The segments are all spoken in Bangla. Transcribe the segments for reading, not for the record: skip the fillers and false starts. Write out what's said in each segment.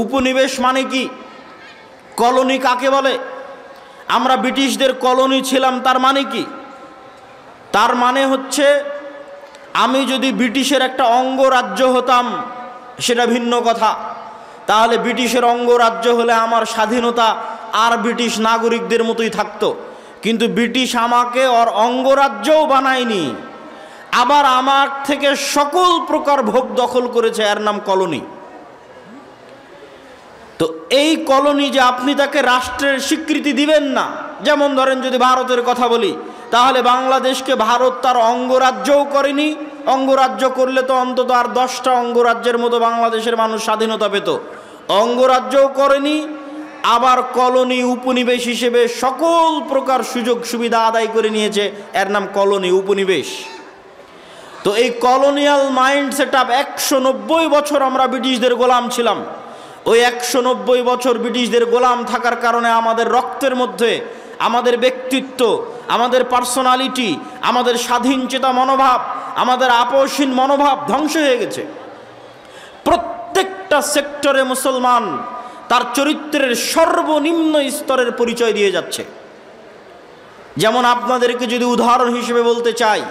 উপনিবেশ মানে কি? কলোনি কাকে বলে? আমরা ব্রিটিশদের কলোনি ছিলাম, তার মানে কি? তার মানে হচ্ছে আমি যদি ব্রিটিশের একটা অঙ্গরাজ্য হতাম সেটা ভিন্ন কথা, তাহলে ব্রিটিশের অঙ্গরাজ্য হলে আমার স্বাধীনতা আর ব্রিটিশ নাগরিকদের মতোই থাকতো। কিন্তু ব্রিটিশ আমাকে ওর অঙ্গরাজ্যও বানায়নি, আবার আমার থেকে সকল প্রকার ভোগ দখল করেছে, এর নাম কলোনি। তো এই কলোনি যে আপনি তাকে রাষ্ট্রের স্বীকৃতি দিবেন না, যেমন ধরেন যদি ভারতের কথা বলি, তাহলে বাংলাদেশকে ভারত তার অঙ্গরাজ্যও করেনি। অঙ্গরাজ্য করলে তো অন্তত আর 10টা অঙ্গরাজ্যের মতো বাংলাদেশের মানুষ স্বাধীনতা পেত। অঙ্গরাজ্যও করেনি, আবার কলোনি উপনিবেশ হিসেবে সকল প্রকার সুযোগ সুবিধা আদায় করে নিয়েছে, এর নাম কলোনি, উপনিবেশ। তো এই কলোনিয়াল মাইন্ড সেট আপ 190 বছর আমরা ব্রিটিশদের গোলাম ছিলাম। ওই 190 বছর ব্রিটিশদের গোলাম থাকার কারণে আমাদের রক্তের মধ্যে আমাদের ব্যক্তিত্ব, আমাদের পার্সোনালিটি, আমাদের স্বাধীন চেতা মনোভাব, আমাদের আপোষহীন মনোভাব ধ্বংস হয়ে গেছে। প্রত্যেকটা সেক্টরে মুসলমান তার চরিত্রের সর্বনিম্ন স্তরের পরিচয় দিয়ে যাচ্ছে। যেমন আপনাদেরকে যদি উদাহরণ হিসেবে বলতে চাই,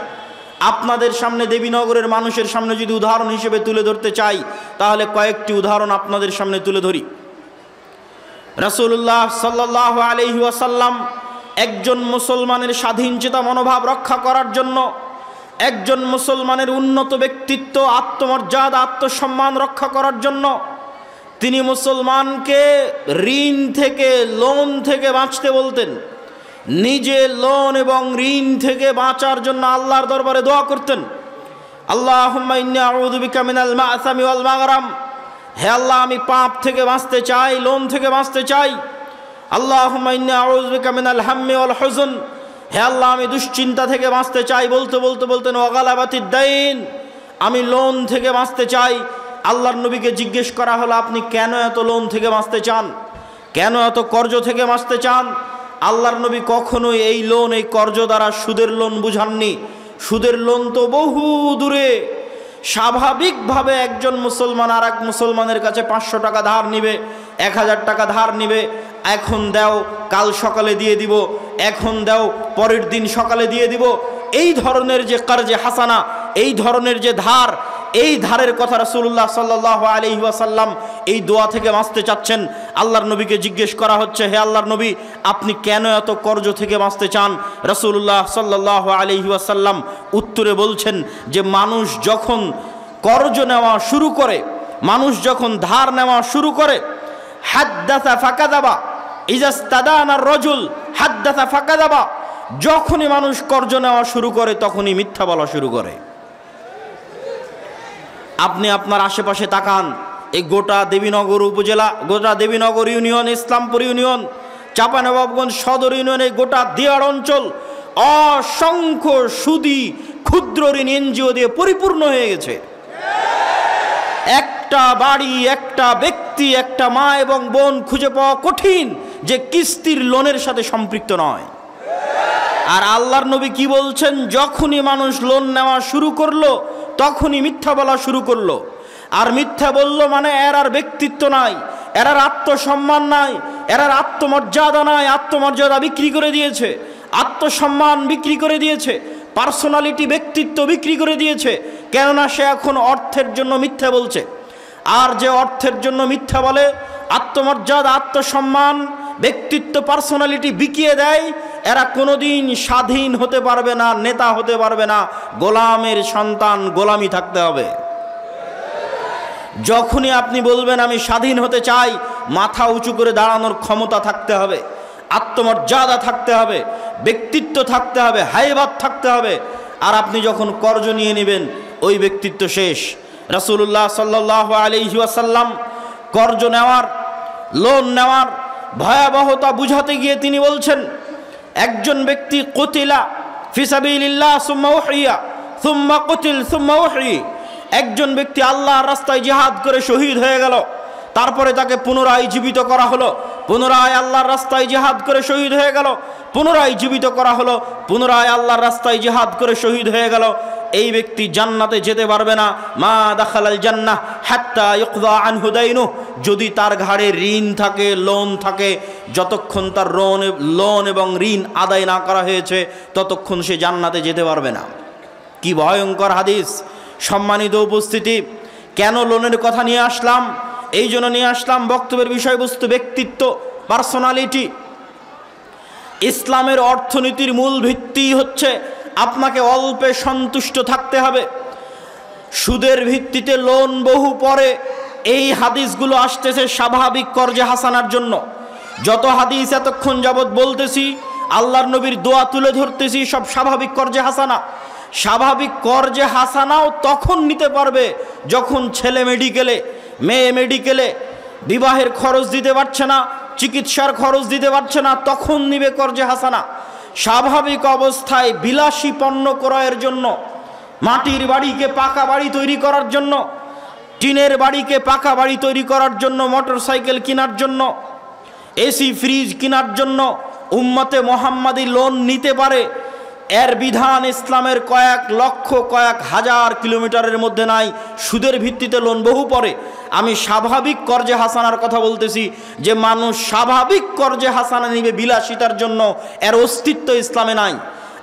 আপনাদের সামনে দেবীনগরের মানুষের সামনে যদি উদাহরণ হিসেবে তুলে ধরতে চাই, তাহলে কয়েকটি উদাহরণ আপনাদের সামনে তুলে ধরি। রাসূলুল্লাহ সাল্লাল্লাহু আলাইহি ওয়াসাল্লাম একজন মুসলমানের স্বাধীন চেতা মনোভাব রক্ষা করার জন্য, একজন মুসলমানের উন্নত ব্যক্তিত্ব, আত্মমর্যাদা, আত্মসম্মান রক্ষা করার জন্য তিনি মুসলমানকে ঋণ থেকে, লোন থেকে বাঁচতে বলতেন। নিজে লোন এবং ঋণ থেকে বাঁচার জন্য আল্লাহর দরবারে দোয়া করতেন, আল্লাহুম্মা ইন্নী আউযু বিকা মিনাল মা'সামি ওয়াল মাগরাম, হে আল্লাহ আমি পাপ থেকে বাঁচতে চাই, লোন থেকে বাঁচতে চাই। আল্লাহুম্মা ইন্নী আউযু বিকা মিনাল হাম্মি ওয়াল হুজন, হে আল্লাহ আমি দুশ্চিন্তা থেকে বাঁচতে চাই। বলতে বলতে বলতেন ওয়া গালাবাতিদ দাইন, আমি লোন থেকে বাঁচতে চাই। আল্লাহর নবীকে জিজ্ঞেস করা হলো, আপনি কেন এত লোন থেকে বাঁচতে চান, কেন এত কর্জ থেকে বাঁচতে চান? আল্লাহর নবী কখনোই এই লোন, এই কর্জ দ্বারা সুদের লোন বুঝাননি। সুদের লোন তো বহু দূরে। স্বাভাবিকভাবে একজন মুসলমান আর এক মুসলমানের কাছে 500 টাকা ধার নিবে, 1000 টাকা ধার নিবে, এখন দাও কাল সকালে দিয়ে দিব, এখন দাও পরের দিন সকালে দিয়ে দিব। এই ধরনের যে কর্জে হাসানা, এই ধরনের যে ধার, এই ধারের কথা রাসূলুল্লাহ সাল্লাল্লাহু আলাইহি ওয়াসাল্লাম এই দোয়া থেকে বাঁচতে চাচ্ছেন। আল্লাহর নবীকে জিজ্ঞেস করা হচ্ছে, হে আল্লাহর নবী আপনি কেন এত কর্জ থেকে বাঁচতে চান? রাসূলুল্লাহ সাল্লাল্লাহু আলাইহি ওয়াসাল্লাম উত্তরে বলছেন যে মানুষ যখন কর্জ নেওয়া শুরু করে, মানুষ যখন ধার নেওয়া শুরু করে, হাদ্দাসা ফাকাদাবা, ইজাস্তাদানা রাজুল হাদ্দাসা ফাকাদাবা, যখনই মানুষ কর্জ নেওয়া শুরু করে তখনই মিথ্যা বলা শুরু করে। আপনি আপনার আশেপাশে তাকান, এই গোটা দেবীনগর উপজেলা, গোটা দেবীনগর ইউনিয়ন, ইসলামপুর ইউনিয়ন, চাঁপানবাবগঞ্জ সদর ইউনিয়ন, এই গোটা দিয়াড় অঞ্চল অসংখ্য সুদী ক্ষুদ্র ঋণ এনজিও দিয়ে পরিপূর্ণ হয়ে গেছে। একটা বাড়ি, একটা ব্যক্তি, একটা মা এবং বোন খুঁজে পাওয়া কঠিন যে কিস্তির লোনের সাথে সম্পৃক্ত নয়। আর আল্লাহর নবী কি বলছেন? যখনই মানুষ লোন নেওয়া শুরু করলো তখনই মিথ্যা বলা শুরু করলো। আর মিথ্যা বললো মানে এর আর ব্যক্তিত্ব নাই, এর আর আত্মসম্মান নাই, এর আর আত্মমর্যাদা নাই। আত্মমর্যাদা বিক্রি করে দিয়েছে, আত্মসম্মান বিক্রি করে দিয়েছে, পার্সোনালিটি, ব্যক্তিত্ব বিক্রি করে দিয়েছে। কেননা সে এখন অর্থের জন্য মিথ্যা বলছে। আর যে অর্থের জন্য মিথ্যা বলে, আত্মমর্যাদা, আত্মসম্মান, ব্যক্তিত্ব, পার্সোনালিটি বিকিয়ে দেয়, এরা কোনোদিন স্বাধীন হতে পারবে না, নেতা হতে পারবে না। গোলামের সন্তান, গোলামি থাকতে হবে। যখনই আপনি বলবেন আমি স্বাধীন হতে চাই, মাথা উঁচু করে দাঁড়ানোর ক্ষমতা থাকতে হবে, আত্মমর্যাদা থাকতে হবে, ব্যক্তিত্ব থাকতে হবে, হাইবাত থাকতে হবে। আর আপনি যখন কর্জ নিয়ে নেবেন, ওই ব্যক্তিত্ব শেষ। রাসূলুল্লাহ সাল্লাল্লাহু আলাইহি ওয়াসাল্লাম কর্জ নেওয়ার, লোন নেওয়ার ভয়াবহতা বুঝাতে গিয়ে তিনি বলছেন, একজন ব্যক্তি কুতিলা ফি সাবিলিল্লাহ সুম্মা উহিয়া সুম্মা কুতিল সুম্মা উহি, একজন ব্যক্তি আল্লাহর রাস্তায় জিহাদ করে শহীদ হয়ে গেল, তারপরে তাকে পুনরায় জীবিত করা হলো, পুনরায় আল্লাহর রাস্তায় জিহাদ করে শহীদ হয়ে গেল, পুনরায় জীবিত করা হলো, পুনরায় আল্লাহর রাস্তায় জিহাদ করে শহীদ হয়ে গেল। এই ব্যক্তি জান্নাতে যেতে পারবে না। মা দাখালাল জান্নাহ হাত্তা ইউকযা আনহু দাইনুহু, যদি তার ঘাড়ে ঋণ থাকে, লোন থাকে, যতক্ষণ তার লোন এবং ঋণ আদায় না করা হয়েছে ততক্ষণ সে জান্নাতে যেতে পারবে না। কি ভয়ঙ্কর হাদিস! সম্মানিত উপস্থিতি, কেন লোনের কথা নিয়ে আসলাম? এই জন্য নিয়ে আসলাম, বক্তব্যের বিষয়বস্তু ব্যক্তিত্ব, পার্সোনালিটি। ইসলামের অর্থনীতির মূল ভিত্তি হচ্ছে আপনাকে অল্পে সন্তুষ্ট থাকতে হবে। সুদের ভিত্তিতে লোন বহু পরে, এই হাদিসগুলো আসতেছে স্বাভাবিক কর্জে হাসানার জন্য। যত হাদিস এতক্ষণ যাবৎ বলতেছি, আল্লাহর নবীর দোয়া তুলে ধরতেছি, সব স্বাভাবিক কর্জে হাসানা। স্বাভাবিক কর্জে হাসানাও তখন নিতে পারবে যখন ছেলে মেডিকেলে, মেয়ে মেডিকেলে, বিবাহের খরচ দিতে পারছে না, চিকিৎসার খরচ দিতে পারছে না, তখন নিবে কর্জে হাসানা। স্বাভাবিক অবস্থায় বিলাসী পণ্য ক্রয়ের জন্য, মাটির বাড়িকে পাকা বাড়ি তৈরি করার জন্য, টিনের বাড়িকে পাকা বাড়ি তৈরি করার জন্য, মোটর সাইকেল কেনার জন্য, এসি ফ্রিজ কেনার জন্য উম্মতে মোহাম্মদী লোন নিতে পারে। এর বিধান ইসলামের কয়েক লক্ষ, কয়েক হাজার কিলোমিটারের মধ্যে নাই। সুদের ভিত্তিতে লোন বহু পরে। আমি স্বাভাবিক কর্জে হাসানার কথা বলতেছি, যে মানুষ স্বাভাবিক কর্জে হাসানা নিবে বিলাসিতার জন্য, এর অস্তিত্ব ইসলামে নাই।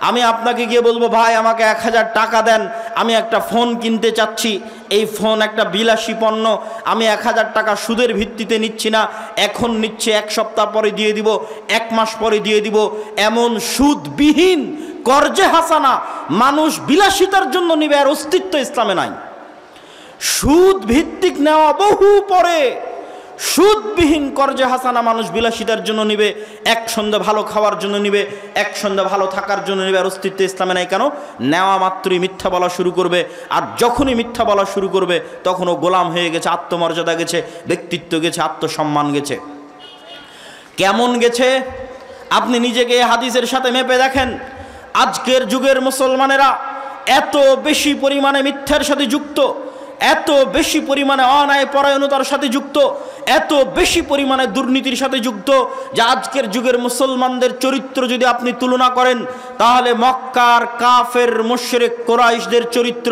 আমি আপনাকে গিয়ে বলবো, ভাই আমাকে 1000 টাকা দেন, আমি একটা ফোন কিনতে চাচ্ছি, এই ফোন একটা বিলাসী পণ্য, আমি 1000 টাকা সুদের ভিত্তিতে নিচ্ছি না, এখন নিচ্ছে, 1 সপ্তাহ পরে দিয়ে দিব, 1 মাস পরে দিয়ে দিব। এমন সুদবিহীন কর্জে হাসানা মানুষ বিলাসিতার জন্য নিবে, এর অস্তিত্ব ইসলামে নাই। সুদ ভিত্তিক নেওয়া বহু পরে, সুদবিহীন কর্জে হাসানা মানুষ বিলাসিতার জন্য নিবে, এক সন্ধ্যা ভালো খাওয়ার জন্য নিবে, এক সন্ধ্যা ভালো থাকার জন্য নিবে, আর অস্তিত্ব ইসলামে নাই। কেন? নেওয়া মাত্রই মিথ্যা বলা শুরু করবে, আর যখনই মিথ্যা বলা শুরু করবে তখন ও গোলাম হয়ে গেছে, আত্মমর্যাদা গেছে, ব্যক্তিত্ব গেছে, আত্মসম্মান গেছে। কেমন গেছে আপনি নিজেকে হাদিসের সাথে মেপে দেখেন। আজকের যুগের মুসলমানেরা এত বেশি পরিমাণে মিথ্যার সাথে যুক্ত, এত বেশি পরিমাণে অন্যায় পরায়ণতার সাথে যুক্ত, এত বেশি পরিমাণে দুর্নীতির সাথে যুক্ত, যে আজকের যুগের মুসলমানদের চরিত্র যদি আপনি তুলনা করেন, তাহলে মক্কার কাফের মুশরিক কুরাইশদের চরিত্র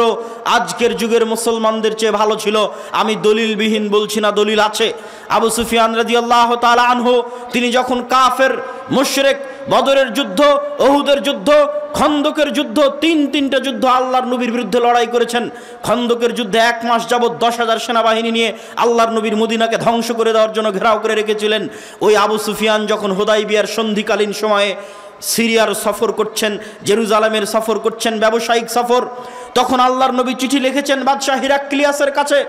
আজকের যুগের মুসলমানদের চেয়ে ভালো ছিল। আমি দলিলবিহীন বলছি না, দলিল আছে। আবু সুফিয়ান রাদিয়াল্লাহু তাআলা আনহু, তিনি যখন কাফের মুশরিক, বদরের যুদ্ধ, উহুদের যুদ্ধ, খন্দকের যুদ্ধ, তিনটা যুদ্ধ আল্লাহর নবীর বিরুদ্ধে লড়াই করেছেন। খন্দকের যুদ্ধে 1 মাস যাবৎ 10,000 সেনাবাহিনী নিয়ে আল্লাহর নবীর মদিনাকে ধ্বংস করে দেওয়ার জন্য ঘেরাও করে রেখেছিলেন। ওই আবু সুফিয়ান যখন হুদাইবিয়ার সন্ধিকালীন সময়ে সিরিয়ার সফর করছেন, জেরুজালেমের সফর করছেন, ব্যবসায়িক সফর, তখন আল্লাহর নবী চিঠি লিখেছেন বাদশাহ হিরাক্লিয়াসের কাছে,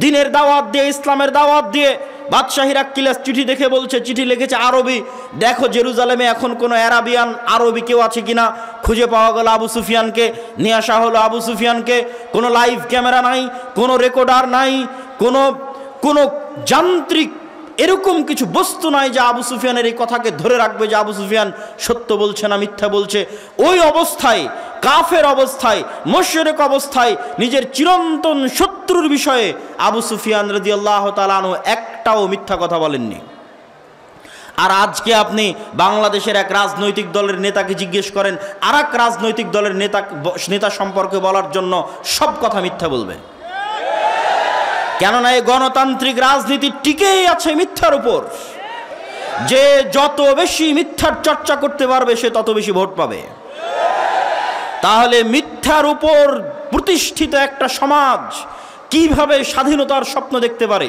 দিনের দাওয়াত দিয়ে, ইসলামের দাওয়াত দিয়ে। বাদশাহ হিরাক্লিয়াস চিঠি দেখে বলছে, চিঠি লিখেছে আরবি, দেখো জেরুজালেমে এখন কোনো অ্যারাবিয়ান আরবি কেউ আছে কিনা। খুঁজে পাওয়া গেল আবু সুফিয়ানকে, নিয়ে আসা হলো আবু সুফিয়ানকে। কোনো লাইভ ক্যামেরা নাই, কোনো রেকর্ডার নাই, কোনো যান্ত্রিক এরকম কিছু বস্তু নাই যে আবু সুফিয়ানের এই কথাকে ধরে রাখবে যে আবু সুফিয়ান সত্য বলছে না মিথ্যা বলছে। ওই অবস্থায়, কাফের অবস্থায়, মুশরিক অবস্থায়, নিজের চিরন্তন শত্রুর বিষয়ে আবু সুফিয়ান রাদিয়াল্লাহু তাআলা আনহু একটাও মিথ্যা কথা বলেননি। আর আজকে আপনি বাংলাদেশের এক রাজনৈতিক দলের নেতাকে জিজ্ঞেস করেন, আর এক রাজনৈতিক দলের নেতা সম্পর্কে বলার জন্য সব কথা মিথ্যা বলবে। কেননা এই গণতান্ত্রিক রাজনীতি টিকেই আছে মিথ্যার উপর। যে যত বেশি মিথ্যার চর্চা করতে পারবে সে তত বেশি ভোট পাবে। তাহলে মিথ্যার উপর প্রতিষ্ঠিত একটা সমাজ কিভাবে স্বাধীনতার স্বপ্ন দেখতে পারে,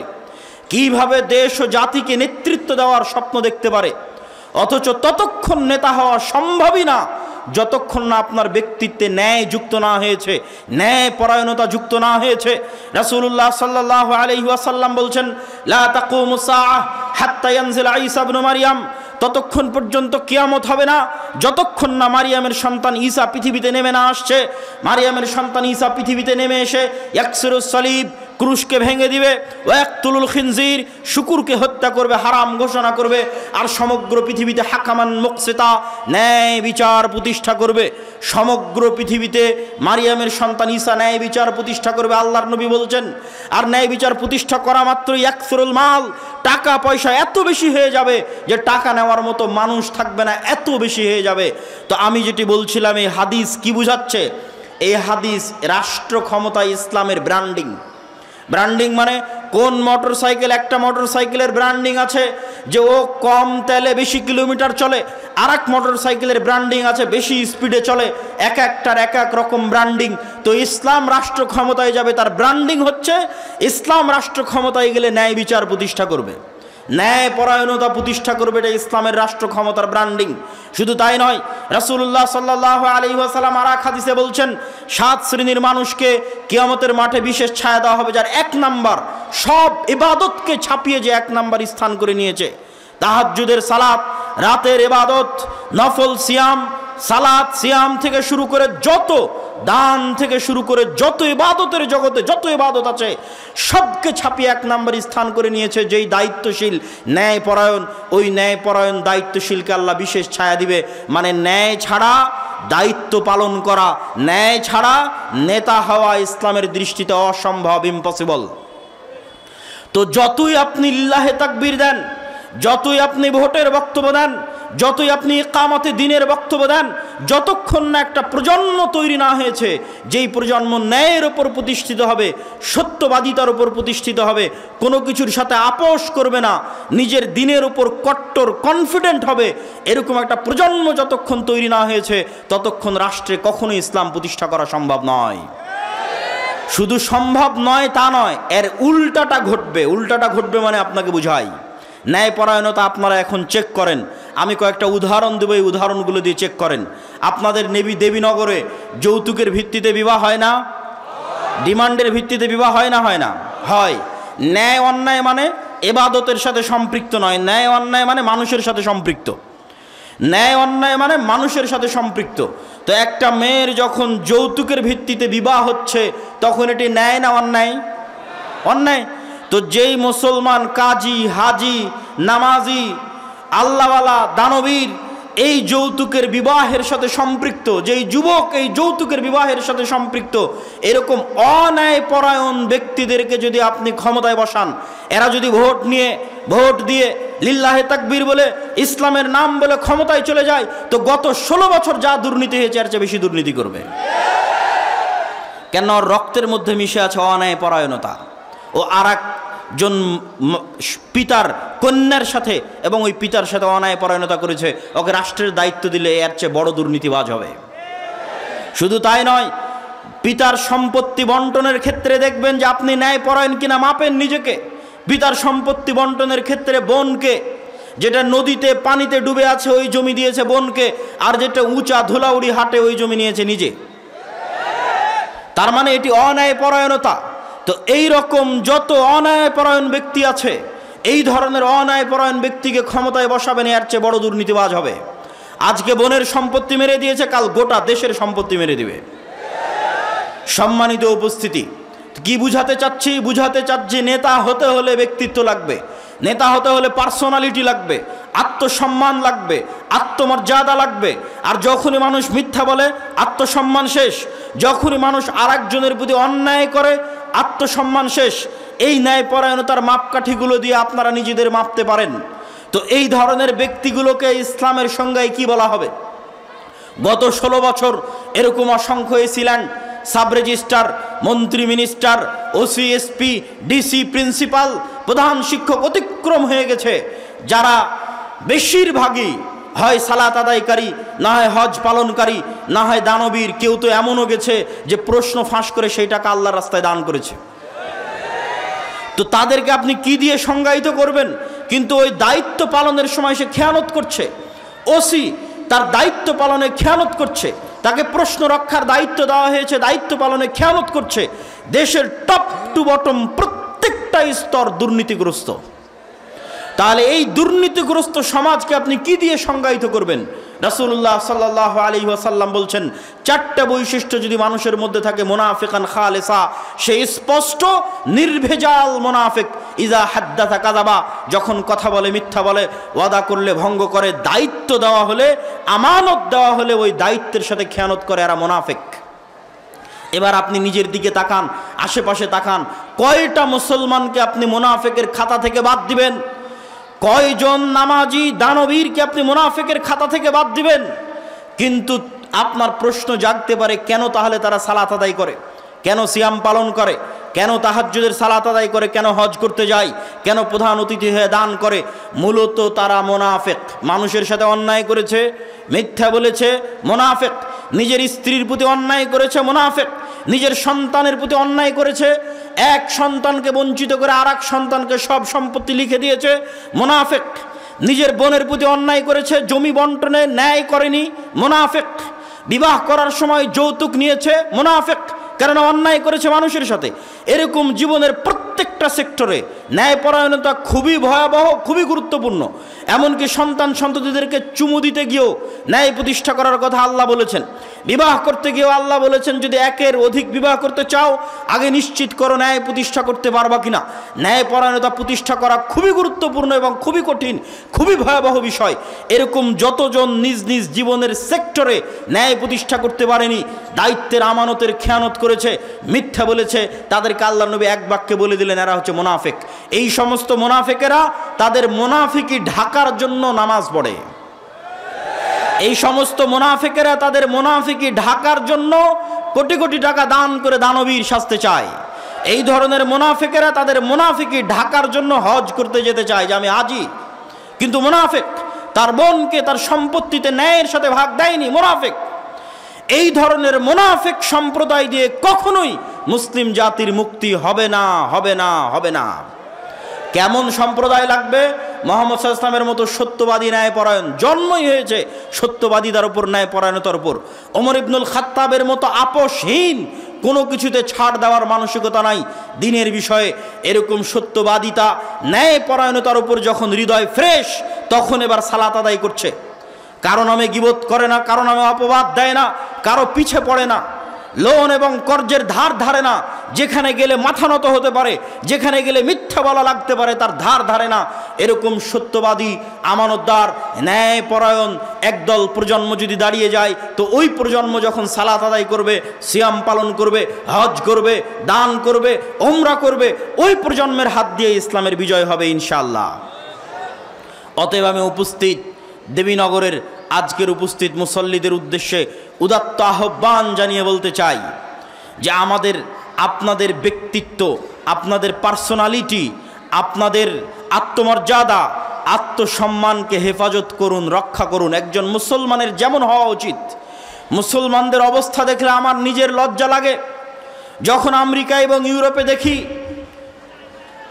কিভাবে দেশ ও জাতিকে নেতৃত্ব দেওয়ার স্বপ্ন দেখতে পারে? অথচ ততক্ষণ নেতা হওয়া সম্ভবই না যতক্ষণ না আপনার ব্যক্তিত্বে ন্যায় যুক্ত না হয়েছে, ন্যায় পরায়ণতা যুক্ত না হয়েছে। রাসূলুল্লাহ সাল্লাল্লাহু আলাইহি ওয়াসাল্লাম বলছেন, লা তাকুমু সাআহ হাত্তা ইয়ানজিল ঈসা ইবনে মারইয়াম, ততক্ষণ পর্যন্ত কিয়ামত হবে না যতক্ষণ না মারিয়ামের সন্তান ঈসা পৃথিবীতে নেমে না আসছে। মারিয়ামের সন্তান ঈসা পৃথিবীতে নেমে এসে ইয়াকসিরুস সালিব, ক্রুশকে ভেঙে দিবে, ওয়াকতুলুল খিনজির শুকুরকে হত্যা করবে, হারাম ঘোষণা করবে, আর সমগ্র পৃথিবীতে হাকামান মুকসিতা ন্যায় বিচার প্রতিষ্ঠা করবে। সমগ্র পৃথিবীতে মারিয়ামের সন্তান ঈসা ন্যায় বিচার প্রতিষ্ঠা করবে, আল্লাহর নবী বলছেন। আর ন্যায় বিচার প্রতিষ্ঠা করা মাত্রই ইয়াকসুরুল মাল, টাকা পয়সা এত বেশি হয়ে যাবে যে টাকা নেওয়ার মতো মানুষ থাকবে না, এত বেশি হয়ে যাবে। তো আমি যেটি বলছিলাম, এই হাদিস কি বুঝাচ্ছে? এই হাদিস রাষ্ট্র ক্ষমতায় ইসলামের ব্র্যান্ডিং। ব্র্যান্ডিং মানে কোন মোটরসাইকেল, একটা মোটরসাইকেলের ব্র্যান্ডিং আছে যে ও কম তেলে বেশি কিলোমিটার চলে, আর এক মোটরসাইকেলের ব্র্যান্ডিং আছে বেশি স্পিডে চলে, এক একটার এক এক রকম ব্র্যান্ডিং। তো ইসলাম রাষ্ট্র ক্ষমতায় যাবে, তার ব্র্যান্ডিং হচ্ছে ইসলাম রাষ্ট্র ক্ষমতায় গেলে ন্যায় বিচার প্রতিষ্ঠা করবে, ন্যায় পরায়ণতা প্রতিষ্ঠা করবে, এটা ইসলামের রাষ্ট্র ক্ষমতার ব্র্যান্ডিং। শুধু তাই নয়, রাসূলুল্লাহ সাল্লাল্লাহু আলাইহি ওয়াসাল্লাম আর এক হাদিসে বলছেন 7 শ্রেণীর মানুষকে কিয়ামতের মাঠে বিশেষ ছায়া দেওয়া হবে, যার 1 নাম্বার সব ইবাদতকে ছাপিয়ে যে 1 নাম্বার স্থান করে নিয়েছে। তাহাজ্জুদের সালাত, রাতের ইবাদত, নফল সিয়াম, সালাত সিয়াম থেকে শুরু করে যত দান থেকে শুরু করে যত ইবাদতের জগতে যত ইবাদত আছে সবকে ছাপিয়ে 1 নাম্বার স্থান করে নিয়েছে। যেই দায়িত্বশীল ন্যায়পরায়ণ, ওই ন্যায়পরায়ণ দায়িত্বশীলকে আল্লাহ বিশেষ ছায়া দিবে। মানে ন্যায় ছাড়া দায়িত্ব পালন করা, ন্যায় ছাড়া নেতা হওয়া ইসলামের দৃষ্টিতে অসম্ভব, ইম্পসিবল। তো যতই আপনি লিল্লাহে তাকবীর দেন, যতই আপনি ভোটের বক্তব্য দেন, যতই আপনি ইকামতে দিনের বক্তব্য দেন, যতক্ষণ না একটা প্রজন্ম তৈরি না হয়েছে যেই প্রজন্ম ন্যায়ের ওপর প্রতিষ্ঠিত হবে, সত্যবাদিতার ওপর প্রতিষ্ঠিত হবে, কোনো কিছুর সাথে আপোষ করবে না, নিজের দিনের ওপর কট্টর কনফিডেন্ট হবে, এরকম একটা প্রজন্ম যতক্ষণ তৈরি না হয়েছে ততক্ষণ রাষ্ট্রে কখনোই ইসলাম প্রতিষ্ঠা করা সম্ভব নয়। শুধু সম্ভব নয় তা নয়, এর উল্টাটা ঘটবে। উল্টাটা ঘটবে মানে আপনাকে বুঝাই, ন্যায়পরায়ণতা আপনারা এখন চেক করেন। আমি কয়েকটা উদাহরণ দেবো, এই উদাহরণগুলো দিয়ে চেক করেন। আপনাদের দেবীনগরে যৌতুকের ভিত্তিতে বিবাহ হয় না? ডিমান্ডের ভিত্তিতে বিবাহ হয় না? হয় না? হয়। ন্যায় অন্যায় মানে ইবাদতের সাথে সম্পৃক্ত নয়, ন্যায় অন্যায় মানে মানুষের সাথে সম্পৃক্ত। ন্যায় অন্যায় মানে মানুষের সাথে সম্পৃক্ত। তো একটা মেয়ের যখন যৌতুকের ভিত্তিতে বিবাহ হচ্ছে তখন এটি ন্যায় না অন্যায়? অন্যায়। তো যেই মুসলমান কাজী, হাজি, নামাজি, আল্লাহওয়ালা, দানবীর এই যৌতুকের বিবাহের সাথে সম্পৃক্ত, যেই যুবক এই যৌতুকের বিবাহের সাথে সম্পৃক্ত, এরকম অন্যায়পরায়ণ ব্যক্তিদেরকে যদি আপনি ক্ষমতায় বসান, এরা যদি ভোট দিয়ে লিল্লাহে তাকবীর বলে ইসলামের নাম বলে ক্ষমতায় চলে যায়, তো গত 16 বছর যা দুর্নীতি হয়েছে এর চেয়ে বেশি দুর্নীতি করবে। কেন? রক্তের মধ্যে মিশে আছে অন্যায়পরায়ণতা। ও আর একজন পিতার কন্যার সাথে এবং ওই পিতার সাথে অন্যায়পরায়ণতা করেছে, ওকে রাষ্ট্রের দায়িত্ব দিলে এর চেয়ে বড় দুর্নীতিবাজ হবে। শুধু তাই নয়, পিতার সম্পত্তি বন্টনের ক্ষেত্রে দেখবেন যে আপনি ন্যায়পরায়ণ কিনা মাপেন নিজেকে। পিতার সম্পত্তি বন্টনের ক্ষেত্রে বোনকে, যেটা নদীতে পানিতে ডুবে আছে ওই জমি দিয়েছে বোনকে, আর যেটা উঁচা ধুলাউড়ি হাটে ওই জমি নিয়েছে নিজে। তার মানে এটি অন্যায়পরায়ণতা। তো এই রকম যত অন্যায়পরায়ণ ব্যক্তি আছে, এই ধরনের অন্যায়পরায়ণ ব্যক্তিকে ক্ষমতায় বসাবেন, এর চেয়ে বড় দুর্নীতিবাজ হবে। আজকে বোনের সম্পত্তি মেরে দিয়েছে, কাল গোটা দেশের সম্পত্তি মেরে দিবে। সম্মানিত উপস্থিতি, কি বুঝাতে চাচ্ছি? বুঝাতে চাচ্ছি নেতা হতে হলে ব্যক্তিত্ব লাগবে, নেতা হতে হলে পার্সোনালিটি লাগবে, আত্মসম্মান লাগবে, আত্মমর্যাদা লাগবে। আর যখনই মানুষ মিথ্যা বলে আত্মসম্মান শেষ, যখনই মানুষ আরেকজনের প্রতি অন্যায় করে আত্মসম্মান শেষ। এই ন্যায়পরায়ণতার মাপকাঠিগুলো দিয়ে আপনারা নিজেদের মাপতে পারেন। তো এই ধরনের ব্যক্তিগুলোকে ইসলামের সংজ্ঞায় কি বলা হবে? গত 16 বছর এরকম অসংখ্য এসিল্যান্ড, সাব রেজিস্ট্রার, মন্ত্রী, minister, OC, SP, DC, principal, প্রধান শিক্ষক অতিক্রম হয়ে গেছে, যারা বেশিরভাগই হয় সালাত আদায়কারী, না হয় হজ পালনকারী, না হয় দানবীর। কেউ তো এমনও গেছে যে প্রশ্ন ফাঁস করে সেই টাকা আল্লাহর রাস্তায় দান করেছে। তো তাদেরকে আপনি কি দিয়ে সংজ্ঞায়িত করবেন? কিন্তু ওই দায়িত্ব পালনের সময় সে খেয়ানত করছে। ওসি তার দায়িত্ব পালনে খেয়ানত করছে, তাকে প্রশ্ন রক্ষার দায়িত্ব দেওয়া হয়েছে, দায়িত্ব পালনে খেয়ানত করছে। দেশের টপ টু বটম প্রত্যেকটা স্তর দুর্নীতিগ্রস্ত। তাহলে এই দুর্নীতিগ্রস্ত সমাজকে আপনি কি দিয়ে সংজ্ঞায়িত করবেন? রাসূলুল্লাহ সাল্লাল্লাহু আলাইহি ওয়াসাল্লাম বলছেন, চারটা বৈশিষ্ট্য যদি মানুষের মধ্যে থাকে, মুনাফিকান খালিসা, সে স্পষ্ট নির্ভেজাল মুনাফিক। ইজা হাদ্দাথা কাযাবা, যখন কথা বলে মিথ্যা বলে, ওয়াদা করলে ভঙ্গ করে, দায়িত্ব দেওয়া হলে, আমানত দেওয়া হলে ওই দায়িত্বের সাথে খেয়ানত করে, এরা মুনাফিক। এবার আপনি নিজের দিকে তাকান, আশেপাশে তাকান, কয়টা মুসলমানকে আপনি মুনাফিকের খাতা থেকে বাদ দিবেন? কয়জন নামাজি দানবীরকে আপনি মুনাফিকের খাতা থেকে বাদ দিবেন? কিন্তু আপনার প্রশ্ন জাগতে পারে, কেন তাহলে তারা সালাত আদায় করে, কেন সিয়াম পালন করে, কেন তাহাজ্জুদের সালাত আদায় করে, কেন হজ করতে যায়, কেন প্রধান অতিথি হয়ে দান করে? মূলত তারা মুনাফিক। মানুষের সাথে অন্যায় করেছে, মিথ্যা বলেছে, মুনাফিক। নিজের স্ত্রীর প্রতি অন্যায় করেছে, মুনাফিক। নিজের সন্তানের প্রতি অন্যায় করেছে, এক সন্তানকে বঞ্চিত করে আর এক সন্তানকে সব সম্পত্তি লিখে দিয়েছে, মুনাফিক। নিজের বোনের প্রতি অন্যায় করেছে, জমি বন্টনে ন্যায় করেনি, মুনাফিক। বিবাহ করার সময় যৌতুক নিয়েছে, মুনাফিক, কারণ অন্যায় করেছে মানুষের সাথে। এরকম জীবনের প্রত্যেকটা সেক্টরে ন্যায়পরায়ণতা খুবই ভয়াবহ, খুবই গুরুত্বপূর্ণ। এমনকি সন্তান সন্ততিদেরকে চুমু দিতে গিয়েও ন্যায় প্রতিষ্ঠা করার কথা আল্লাহ বলেছেন। বিবাহ করতে গিয়েও আল্লাহ বলেছেন, যদি একের অধিক বিবাহ করতে চাও, আগে নিশ্চিত করো ন্যায় প্রতিষ্ঠা করতে পারবা কিনা। ন্যায়পরায়ণতা প্রতিষ্ঠা করা খুবই গুরুত্বপূর্ণ এবং খুবই কঠিন, খুবই ভয়াবহ বিষয়। এরকম যতজন নিজ নিজ জীবনের সেক্টরে ন্যায় প্রতিষ্ঠা করতে পারেনি, দায়িত্বের আমানতের খেয়ানত করেছে, মিথ্যা বলেছে, তাদেরকে আল্লাহ নবী এক বাক্যে বলে দিলেন, এরা হচ্ছে মুনাফিক। এই সমস্ত মুনাফিকেরা তাদের মুনাফিকি ঢাকার জন্য নামাজ পড়ে। এই সমস্ত মুনাফিকেরা তাদের মুনাফিকি ঢাকার জন্য কোটি কোটি টাকা দান করে দানবীর শাস্তে চায়। এই ধরনের মুনাফিকেরা তাদের মুনাফিকি ঢাকার জন্য হজ করতে যেতে চায়, যে আমি হাজি। কিন্তু মুনাফিক তার বোনকে তার সম্পত্তিতে ন্যায়ের সাথে ভাগ দেয়নি, মুনাফিক। এই ধরনের মুনাফিক সম্প্রদায় দিয়ে কখনোই মুসলিম জাতির মুক্তি হবে না, হবে না, হবে না। কেমন সম্প্রদায় লাগবে? মুহাম্মদ সাল্লাল্লাহু আলাইহি ওয়াসাল্লামের মতো সত্যবাদী ন্যায়পরায়ণ, জন্মই হয়েছে সত্যবাদীদের উপর, ন্যায়পরায়ণতার উপর। ওমর ইবনুল খাত্তাবের মতো আপোষহীন, কোনো কিছুতে ছাড় দেওয়ার মানসিকতা নাই দিনের বিষয়ে। এরকম সত্যবাদিতা, ন্যায়পরায়ণতার উপর যখন হৃদয় ফ্রেশ, তখন এবার সালাত আদায় করছে। কারো নামে গীবত করে না, কারো নামে অপবাদ দেয় না, কারো পিছে পড়ে না, লোন এবং কর্জের ধার ধারে না। যেখানে গেলে মাথা নত হতে পারে, যেখানে গেলে মিথ্যা বলা লাগতে পারে, তার ধার ধারে না। এরকম সত্যবাদী, আমানতদার, ন্যায়পরায়ণ একদল প্রজন্ম যদি দাঁড়িয়ে যায়, তো ওই প্রজন্ম যখন সালাত আদায় করবে, সিয়াম পালন করবে, হজ করবে, দান করবে, ওমরা করবে, ওই প্রজন্মের হাত দিয়ে ইসলামের বিজয় হবে ইনশাআল্লাহ। অতএব আমি উপস্থিত দেবীনগরের আজকের উপস্থিত মুসল্লিদের উদ্দেশ্যে উদাত্ত আহ্বান জানিয়ে বলতে চাই যে আমাদের, আপনাদের ব্যক্তিত্ব, আপনাদের পার্সোনালিটি, আপনাদের আত্মমর্যাদা, আত্মসম্মানকে হেফাজত করুন, রক্ষা করুন। একজন মুসলমানের যেমন হওয়া উচিত। মুসলমানদের অবস্থা দেখলে আমার নিজের লজ্জা লাগে। যখন আমেরিকা এবং ইউরোপে দেখি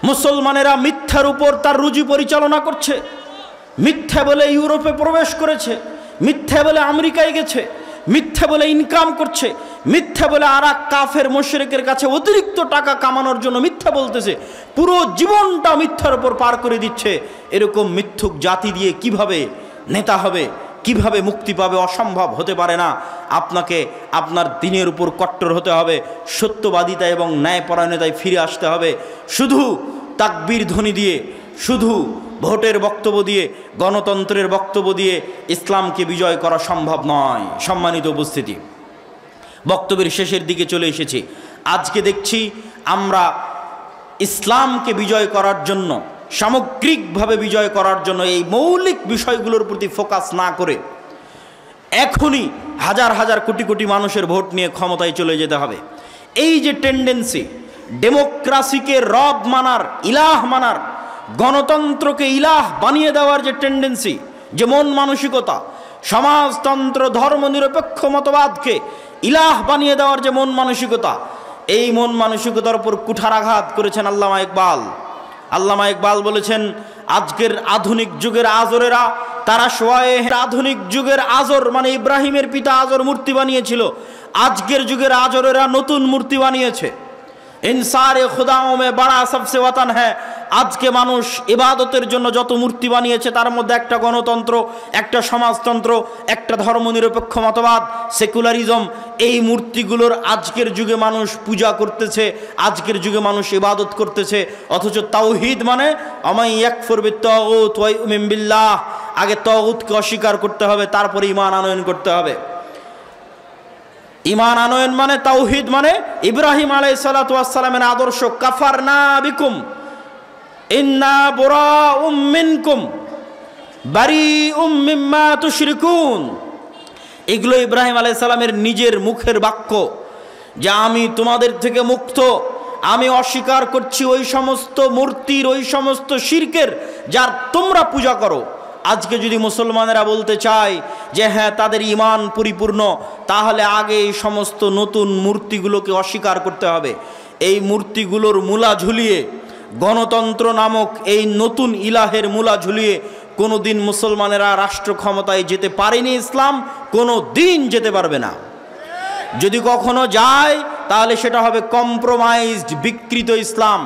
মুসলমানেরা মিথ্যার উপর তার রুজি পরিচালনা করছে, মিথ্যা বলে ইউরোপে প্রবেশ করেছে, মিথ্যা বলে আমেরিকায় গেছে, মিথ্যা বলে ইনকাম করছে, মিথ্যা বলে আর এক কাফের মুশরিকের কাছে অতিরিক্ত টাকা কামানোর জন্য মিথ্যা বলতেছে, পুরো জীবনটা মিথ্যার উপর পার করে দিচ্ছে। এরকম মিথ্যুক জাতি দিয়ে কিভাবে নেতা হবে, কিভাবে মুক্তি পাবে? অসম্ভব, হতে পারে না। আপনাকে আপনার দিনের উপর কট্টর হতে হবে, সত্যবাদিতা এবং ন্যায়পরায়ণতায় ফিরে আসতে হবে। শুধু তাকবীর ধ্বনি দিয়ে, শুধু ভোটের বক্তব্য দিয়ে, গণতন্ত্রের বক্তব্য দিয়ে ইসলামকে বিজয় করা সম্ভব নয়। সম্মানিত উপস্থিতি, বক্তব্যের শেষের দিকে চলে এসেছি। আজকে দেখছি আমরা ইসলামকে বিজয় করার জন্য, সামগ্রিকভাবে বিজয় করার জন্য এই মৌলিক বিষয়গুলোর প্রতি ফোকাস না করে এখনই হাজার হাজার কোটি কোটি মানুষের ভোট নিয়ে ক্ষমতায় চলে যেতে হবে। এই যে টেন্ডেন্সি, ডেমোক্রাসিকে রব মানার, ইলাহ মানার, গণতন্ত্রকে ইলাহ বানিয়ে দেওয়ার যে টেন্ডেন্সি, যে মন মানসিকতা, সমাজতন্ত্র, ধর্মনিরপেক্ষ মতবাদকে ইলাহ বানিয়ে দেওয়ার যে মন মানসিকতা, এই মন মানসিকতার উপর কুঠারাঘাত করেছেন আল্লামা ইকবাল। আল্লামা ইকবাল বলেছেন, আজকের আধুনিক যুগের আজরেরা, তারা সোয়ায়ে আধুনিক যুগের আজর মানে ইব্রাহিমের পিতা আজর মূর্তি বানিয়েছিল, আজকের যুগের আজরেরা নতুন মূর্তি বানিয়েছে। ইনসারে খুদাओं में बड़ा सबसे वतन है, আজকে মানুষ ইবাদতের জন্য যত মূর্তি বানিয়েছে তার মধ্যে একটা গণতন্ত্র, একটা সমাজতন্ত্র, একটা ধর্মনিরপেক্ষ মতবাদ, সেকুলারিজম, এই মূর্তিগুলোর আজকের যুগে মানুষ পূজা করতেছে, আজকের যুগে মানুষ ইবাদত করতেছে। অথচ তাওহীদ মানে আমাই ইয়াকফুর বিত-তাগুত ওয়া ইউমিন বিল্লাহ, আগে তাগুতকে অস্বীকার করতে হবে, তারপরে ঈমান আনয়ন করতে হবে। ঈমান আনয়ন মানে তাওহীদ মানে ইব্রাহিম আলাইহিস সালাতু ওয়াস সালামের আদর্শ, কাফারনা বিকুম ইন্না বুরাউম মিনকুম বারিউম মিম্মা তুশরিকুন। এগুলো ইব্রাহিম আলাইহিস সালামের নিজের মুখের বাক্য যে আমি তোমাদের থেকে মুক্ত, আমি অস্বীকার করছি ওই সমস্ত মূর্তির, ওই সমস্ত শিরকের যার তোমরা পূজা করো। আজকে যদি মুসলমানেরা বলতে চায় যে হ্যাঁ তাদের ঈমান পরিপূর্ণ, তাহলে আগে এই সমস্ত নতুন মূর্তিগুলোকে অস্বীকার করতে হবে। এই মূর্তিগুলোর মূলা ঝুলিয়ে, গণতন্ত্র নামক এই নতুন ইলাহের মূলা ঝুলিয়ে কোনো দিন মুসলমানেরা রাষ্ট্র ক্ষমতায় যেতে পারেনি, ইসলাম কোনো দিন যেতে পারবে না। যদি কখনো যায় তাহলে সেটা হবে কম্প্রোমাইজড, বিকৃত ইসলাম।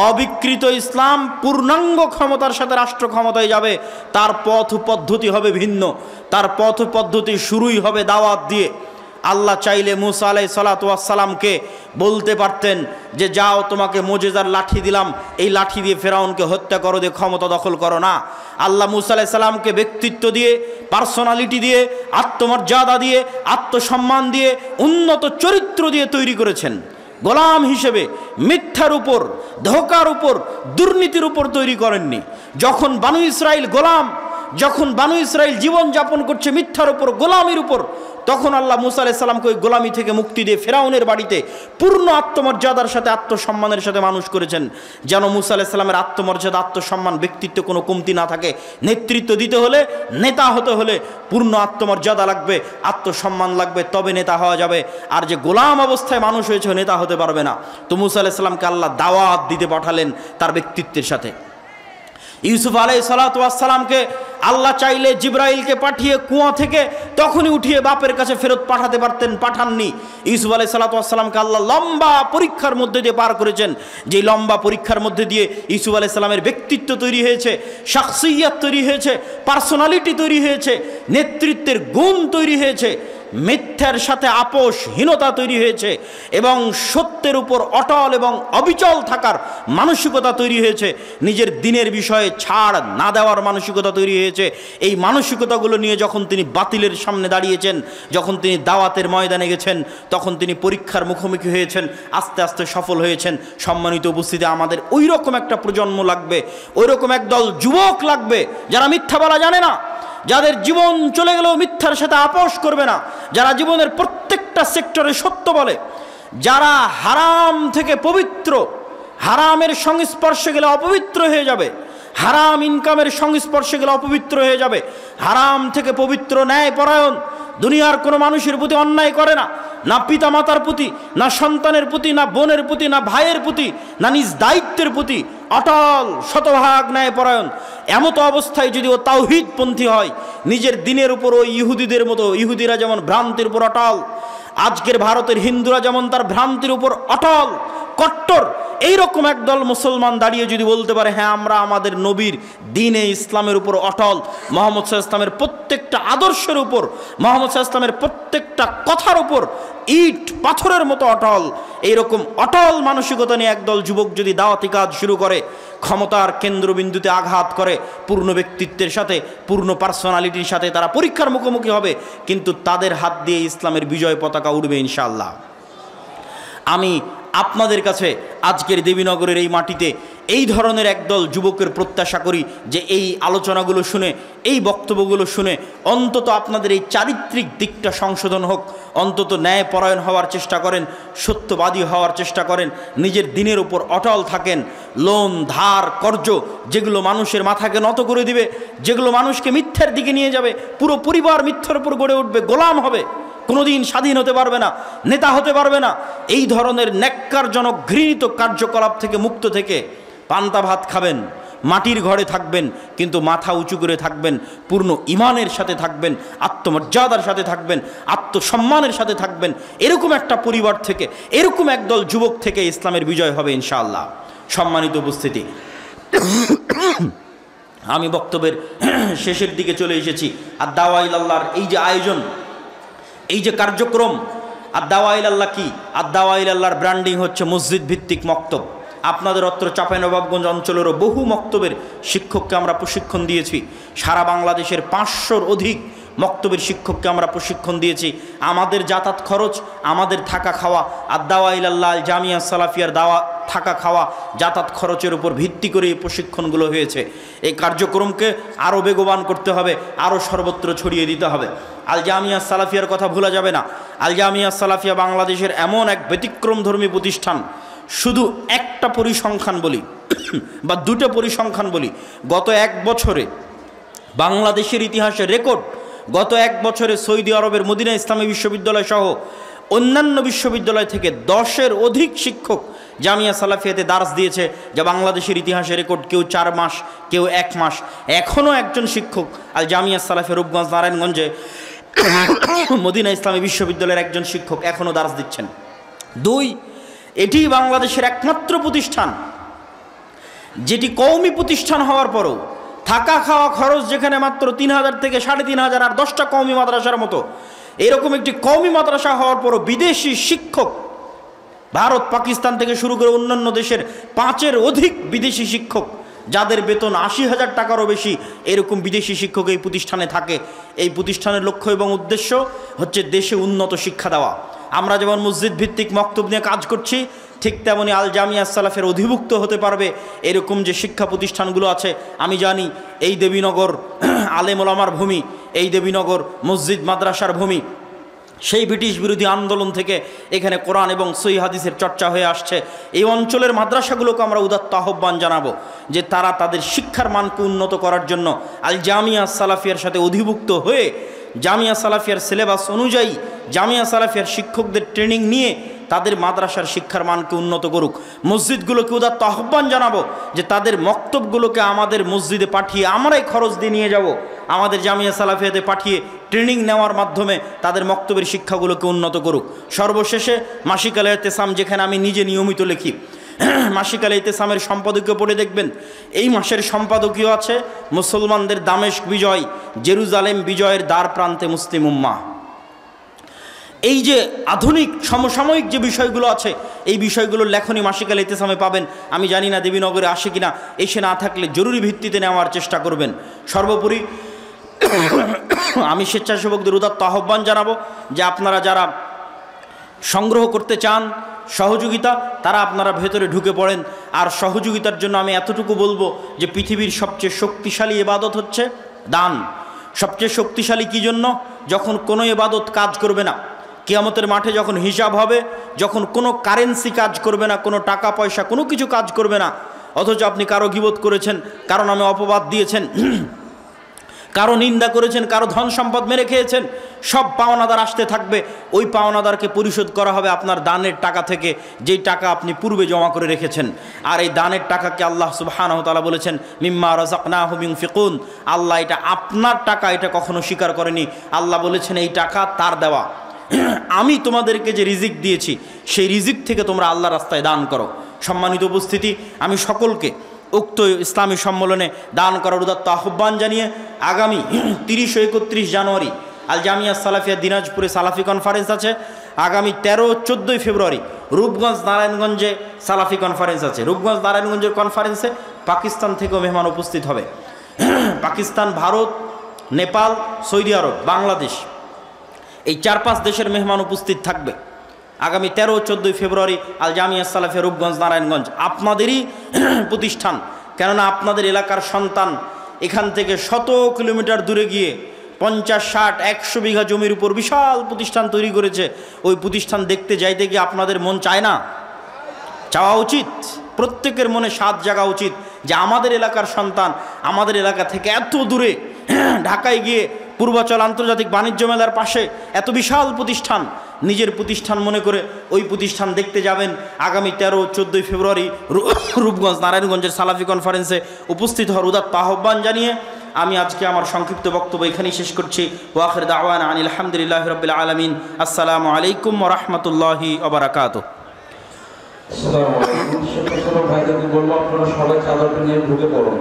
অবিকৃত ইসলাম পূর্ণাঙ্গ ক্ষমতার সাথে রাষ্ট্র ক্ষমতায় যাবে, তার পথ পদ্ধতি হবে ভিন্ন, তার পথ পদ্ধতি শুরুই হবে দাওয়াত দিয়ে। আল্লাহ চাইলে মুসা আলাইহিস সালাতু ওয়াস সালামকে বলতে পারতেন যে যাও তোমাকে মুজিজার লাঠি দিলাম, এই লাঠি দিয়ে ফেরাউনকে হত্যা করো, দিয়ে ক্ষমতা দখল করো না। আল্লাহ মুসা আলাইহিস সালামকে ব্যক্তিত্ব দিয়ে, পার্সোনালিটি দিয়ে, আত্মমর্যাদা দিয়ে, আত্মসম্মান দিয়ে, উন্নত চরিত্র দিয়ে তৈরি করেছেন। গোলাম হিসেবে মিথ্যার উপর, ধোঁকার উপর, দুর্নীতির উপর তৈরি করেননি। যখন বানু ইসরাইল গোলাম, যখন বানু ইসরাইল জীবন যাপন করছে মিথ্যার উপর, গোলামির উপর, তখন আল্লাহ মুসা আলাইহিস সালামকে ওই গোলামি থেকে মুক্তি দিয়ে ফেরাউনের বাড়িতে পূর্ণ আত্মমর্যাদার সাথে, আত্মসম্মানের সাথে মানুষ করেছেন, যেন মুসা আলাইহিস সালামের আত্মমর্যাদা, আত্মসম্মান, ব্যক্তিত্ব কোনো কমতি না থাকে। নেতৃত্ব দিতে হলে, নেতা হতে হলে পূর্ণ আত্মমর্যাদা লাগবে, আত্মসম্মান লাগবে, তবে নেতা হওয়া যাবে। আর যে গোলাম অবস্থায় মানুষ হয়েছে নেতা হতে পারবে না। তো মুসা আলাইহিস সালামকে আল্লাহ দাওয়াত দিতে পাঠালেন তার ব্যক্তিত্বের সাথে। ইউসুফ আলাইহিস সালাতু ওয়াস সালামকে আল্লাহ চাইলে জিবরাইলকে পাঠিয়ে কুয়া থেকে তখনই উঠিয়ে বাপের কাছে ফেরত পাঠাতে পারতেন, পাঠাননি। ইউসুফ আলাইহিস সালাতু ওয়াস সালামকে আল্লাহ লম্বা পরীক্ষার মধ্যে দিয়ে পার করেছেন। যে লম্বা পরীক্ষার মধ্যে দিয়ে ইউসুফ আলাইহিস সালামের ব্যক্তিত্ব তৈরি হয়েছে, শাখসিয়াত তৈরি হয়েছে, পার্সোনালিটি তৈরি হয়েছে, নেতৃত্বের গুণ তৈরি হয়েছে, মিথ্যার সাথে আপোষহীনতা তৈরি হয়েছে, এবং সত্যের উপর অটল এবং অবিচল থাকার মানসিকতা তৈরি হয়েছে। নিজের দিনের বিষয়ে ছাড় না দেওয়ার মানসিকতা তৈরি হয়েছে। এই মানসিকতাগুলো নিয়ে যখন তিনি বাতিলের সামনে দাঁড়িয়েছেন, যখন তিনি দাওয়াতের ময়দানে গেছেন, তখন তিনি পরীক্ষার মুখোমুখি হয়েছেন, আস্তে আস্তে সফল হয়েছেন। সম্মানিত উপস্থিতি, আমাদের ওই রকম একটা প্রজন্ম লাগবে, ওই রকম একদল যুবক লাগবে যারা মিথ্যা বলা জানে না, যাদের জীবন চলে গেলেও মিথ্যার সাথে আপোষ করবে না, যারা জীবনের প্রত্যেকটা সেক্টরে সত্য বলে, যারা হারাম থেকে পবিত্র, হারামের সংস্পর্শে গেলে অপবিত্র হয়ে যাবে, হারাম ইনকামের সংস্পর্শে গেলে অপবিত্র হয়ে যাবে, হারাম থেকে পবিত্র, ন্যায়পরায়ণ, দুনিয়ার কোনো মানুষের প্রতি অন্যায় করে না, না পিতা মাতার প্রতি, না সন্তানের প্রতি, না বোনের প্রতি, না ভাইয়ের প্রতি, না নিজ দায়িত্বের প্রতি, অটল শতভাগ ন্যায়পরায়ণ। এমতো অবস্থায় যদি ও তাওহীদপন্থী হয়, নিজের দিনের উপর ওই ইহুদিদের মতো, ইহুদিরা যেমন ভ্রান্তির উপর অটল, আজকের ভারতের হিন্দুরা যেমন তার ভ্রান্তির উপর অটল, কট্টর, এইরকম একদল মুসলমান দাঁড়িয়ে যদি বলতে পারে হ্যাঁ আমরা আমাদের নবীর দ্বীনে ইসলামের উপর অটল, মুহাম্মদ সাল্লাল্লাহু আলাইহি ওয়াসাল্লামের প্রত্যেকটা আদর্শের উপর, মুহাম্মদ সাল্লাল্লাহু আলাইহি ওয়াসাল্লামের প্রত্যেকটা কথার উপর ইট পাথরের মতো অটল, এইরকম অটল মানসিকতা নিয়ে একদল যুবক যদি দাওয়াতি কাজ শুরু করে, ক্ষমতার কেন্দ্রবিন্দুতে আঘাত করে, পূর্ণ ব্যক্তিত্বের সাথে, পূর্ণ পার্সোনালিটির সাথে তারা পরীক্ষার মুখোমুখি হবে, কিন্তু তাদের হাত দিয়ে ইসলামের বিজয় পতাকা উড়বে ইনশাআল্লাহ। আমি আপনাদের কাছে আজকের দেবীনগরের এই মাটিতে এই ধরনের একদল যুবকের প্রত্যাশা করি যে এই আলোচনাগুলো শুনে, এই বক্তব্যগুলো শুনে অন্তত আপনাদের এই চারিত্রিক দিকটা সংশোধন হোক, অন্তত ন্যায়পরায়ণ হওয়ার চেষ্টা করেন, সত্যবাদী হওয়ার চেষ্টা করেন, নিজের দিনের উপর অটল থাকেন। লোন, ধার, কর্জ যেগুলো মানুষের মাথাকে নত করে দিবে, যেগুলো মানুষকে মিথ্যার দিকে নিয়ে যাবে, পুরো পরিবার মিথ্যার উপর গড়ে উঠবে, গোলাম হবে, কোনোদিন স্বাধীন হতে পারবে না, নেতা হতে পারবে না, এই ধরনের ন্যাক্কারজনক ঘৃণিত কার্যকলাপ থেকে মুক্ত থেকে পান্তা ভাত খাবেন, মাটির ঘরে থাকবেন, কিন্তু মাথা উঁচু করে থাকবেন, পূর্ণ ঈমানের সাথে থাকবেন, আত্মমর্যাদার সাথে থাকবেন, আত্মসম্মানের সাথে থাকবেন। এরকম একটা পরিবার থেকে, এরকম একদল যুবক থেকে ইসলামের বিজয় হবে ইনশাআল্লাহ। সম্মানিত উপস্থিতি, আমি বক্তব্যের শেষের দিকে চলে এসেছি। আর দাওয়া ইলাল্লাহর এই যে আয়োজন, এই যে কার্যক্রম, আর দাওয়া ইলাল্লাহ কি? আর দাওয়া ইলাল্লাহর ব্র্যান্ডিং হচ্ছে মসজিদ ভিত্তিক মক্তব। আপনাদের অত্র চাঁপাইনবাবগঞ্জ অঞ্চলেরও বহু মক্তবের শিক্ষককে আমরা প্রশিক্ষণ দিয়েছি। সারা বাংলাদেশের 500-র অধিক মক্তবের শিক্ষককে আমরা প্রশিক্ষণ দিয়েছি। আমাদের যাতায়াত খরচ, আমাদের থাকা খাওয়া, আর দাওয়া ইলাল্লাহ জামিয়া সালাফিয়ার দাওয়া থাকা খাওয়া যাতায়াত খরচের উপর ভিত্তি করে এই প্রশিক্ষণগুলো হয়েছে। এই কার্যক্রমকে আরও বেগবান করতে হবে, আরও সর্বত্র ছড়িয়ে দিতে হবে। আল জামিয়া সালাফিয়ার কথা ভোলা যাবে না। আল জামিয়া সালাফিয়া বাংলাদেশের এমন এক ব্যতিক্রমধর্মী প্রতিষ্ঠান। শুধু একটা পরিসংখ্যান বলি বা দুটো পরিসংখ্যান বলি, গত এক বছরে বাংলাদেশের ইতিহাসে রেকর্ড, গত এক বছরে সৌদি আরবের মদিনা ইসলামী বিশ্ববিদ্যালয় সহ অন্যান্য বিশ্ববিদ্যালয় থেকে 10-এর অধিক শিক্ষক জামিয়া সালাফিয়াতে দার্স দিয়েছে, যা বাংলাদেশের ইতিহাসে রেকর্ড। কেউ 4 মাস, কেউ 1 মাস। এখনও একজন শিক্ষক আল জামিয়া সালাফিয়া রূপগঞ্জ নারায়ণগঞ্জে মদিনা ইসলামী বিশ্ববিদ্যালয়ের একজন শিক্ষক এখনও দার্স দিচ্ছেন। 2, এটি বাংলাদেশের একমাত্র প্রতিষ্ঠান যেটি কওমি প্রতিষ্ঠান হওয়ার পরও থাকা খাওয়া খরচ যেখানে মাত্র 3,000 থেকে 3,500 আর 10টা কওমি মাদ্রাসার মতো, এরকম একটি কওমি মাদ্রাসা হওয়ার পরও বিদেশি শিক্ষক, ভারত পাকিস্তান থেকে শুরু করে অন্যান্য দেশের 5-এর অধিক বিদেশি শিক্ষক, যাদের বেতন 80,000 টাকারও বেশি, এরকম বিদেশি শিক্ষক এই প্রতিষ্ঠানে থাকে। এই প্রতিষ্ঠানের লক্ষ্য এবং উদ্দেশ্য হচ্ছে দেশে উন্নত শিক্ষা দেওয়া। আমরা যেমন মসজিদ ভিত্তিক মক্তব নিয়ে কাজ করছি, ঠিক তেমনি আল জামিয়া সালাফের অধিভুক্ত হতে পারবে এরকম যে শিক্ষা প্রতিষ্ঠানগুলো আছে। আমি জানি এই দেবীনগর আলেম ওলামার ভূমি, এই দেবীনগর মসজিদ মাদ্রাসার ভূমি। সেই ব্রিটিশ বিরোধী আন্দোলন থেকে এখানে কোরআন এবং সহিহ হাদিসের চর্চা হয়ে আসছে। এই অঞ্চলের মাদ্রাসাগুলোকে আমরা উদাত্ত আহ্বান জানাবো যে তারা তাদের শিক্ষার মানকে উন্নত করার জন্য আল জামিয়া সালাফিয়ার সাথে অধিভুক্ত হয়ে জামিয়া সালাফিয়ার সিলেবাস অনুযায়ী জামিয়া সালাফিয়ার শিক্ষকদের ট্রেনিং নিয়ে তাদের মাদ্রাসার শিক্ষার মানকে উন্নত করুক। মসজিদগুলোকে উদাত্ত আহ্বান জানাবো যে তাদের মক্তবগুলোকে আমাদের মসজিদে পাঠিয়ে আমরাই খরচ দিয়ে নিয়ে যাব, আমাদের জামিয়া সালাফিয়াতে পাঠিয়ে ট্রেনিং নেওয়ার মাধ্যমে তাদের মক্তবের শিক্ষাগুলোকে উন্নত করুক। সর্বশেষে মাসিক আল ইতিসাম, যেখানে আমি নিজে নিয়মিত লিখি, মাসিক আল ইতিসামের সম্পাদকীয় পড়ে দেখবেন এই মাসের সম্পাদকীয় আছে মুসলমানদের দামেস্ক বিজয়, জেরুজালেম বিজয়ের দ্বার প্রান্তে মুসলিম উম্মাহ। এই যে আধুনিক সমসাময়িক যে বিষয়গুলো আছে, এই বিষয়গুলোর লেখনী মাসিক আল ইতিসামে পাবেন। আমি জানি না দেবীনগরে আসে কিনা, এসে না থাকলে জরুরি ভিত্তিতে নেওয়ার চেষ্টা করবেন। সর্বোপরি আমি স্বেচ্ছাসেবকদের উদাত্ত আহ্বান জানাবো যে আপনারা যারা সংগ্রহ করতে চান সহযোগিতা, তারা আপনারা ভেতরে ঢুকে পড়েন। আর সহযোগিতার জন্য আমি এতটুকু বলবো যে পৃথিবীর সবচেয়ে শক্তিশালী ইবাদত হচ্ছে দান। সবচেয়ে শক্তিশালী কী জন্য? যখন কোনো ইবাদত কাজ করবে না, কিয়ামতের মাঠে যখন হিসাব হবে, যখন কোনো কারেন্সি কাজ করবে না, কোনো টাকা পয়সা কোনো কিছু কাজ করবে না, অথচ আপনি কারো গীবত করেছেন, কারো নামে অপবাদ দিয়েছেন, কারো নিন্দা করেছেন, কারো ধন সম্পদ মেরে খেয়েছেন, সব পাওনাদার আসতে থাকবে। ওই পাওনাদারকে পরিশোধ করা হবে আপনার দানের টাকা থেকে, যেই টাকা আপনি পূর্বে জমা করে রেখেছেন। আর এই দানের টাকাকে আল্লাহ সুবহানাহু ওয়া তাআলা বলেছেন মিম্মা রাযাকনাহুম ইউনফিকুন। আল্লাহ এটা আপনার টাকা, এটা কখনো স্বীকার করেনি। আল্লাহ বলেছেন এই টাকা তার দেওয়া, আমি তোমাদেরকে যে রিজিক দিয়েছি সেই রিজিক থেকে তোমরা আল্লাহ রাস্তায় দান করো। সম্মানিত উপস্থিতি, আমি সকলকে উক্ত ইসলামী সম্মেলনে দান করার উদাত্ত আহ্বান জানিয়ে আগামী 30 ও 31 জানুয়ারি আল জামিয়া সালাফিয়া দিনাজপুরে সালাফি কনফারেন্স আছে। আগামী 13 ও 14 ফেব্রুয়ারি রূপগঞ্জ নারায়ণগঞ্জে সালাফি কনফারেন্স আছে। রূপগঞ্জ নারায়ণগঞ্জের কনফারেন্সে পাকিস্তান থেকেও মেহমান উপস্থিত হবে। পাকিস্তান, ভারত, নেপাল, সৌদি আরব, বাংলাদেশ, এই 4-5 দেশের মেহমান উপস্থিত থাকবে। আগামী 13 ও 14 ফেব্রুয়ারি আল জামিয়া সালাফিয়া রূপগঞ্জ নারায়ণগঞ্জ আপনাদেরই প্রতিষ্ঠান। কেননা আপনাদের এলাকার সন্তান এখান থেকে 100 কিলোমিটার দূরে গিয়ে 50, 60, 100 বিঘা জমির উপর বিশাল প্রতিষ্ঠান তৈরি করেছে। ওই প্রতিষ্ঠান দেখতে যাইতে গিয়ে আপনাদের মন চায় না? চাওয়া উচিত, প্রত্যেকের মনে স্বাদ জাগা উচিত যে আমাদের এলাকার সন্তান আমাদের এলাকা থেকে এত দূরে ঢাকায় গিয়ে পূর্বাচল আন্তর্জাতিক বাণিজ্য মেলার পাশে এত বিশাল প্রতিষ্ঠান, নিজের প্রতিষ্ঠান মনে করে ওই প্রতিষ্ঠান দেখতে যাবেন। আগামী 13 ও 14 ফেব্রুয়ারি রূপগঞ্জ নারায়ণগঞ্জের সালাফি কনফারেন্সে উপস্থিত হওয়ার উদাত্ত আহ্বান জানিয়ে আমি আজকে আমার সংক্ষিপ্ত বক্তব্য এখানেই শেষ করছি। ওয়া আখির দাওয়ানা আনিল হামদুলিল্লাহি রাব্বিল আলামিন। আসসালামু আলাইকুম ওয়া রাহমাতুল্লাহি ওয়া বারাকাতুহু। ছোট ভাইদেরকে বলবো আপনারা সবাই চাদরটা নিয়ে ঢুকে পড়ুন,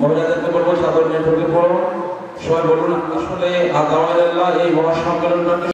মহিলাদেরকে বলবো চাদর নিয়ে ঢুকে পড়ুন। সবাই বলুন আসলে এই মহাসম্মেলনটা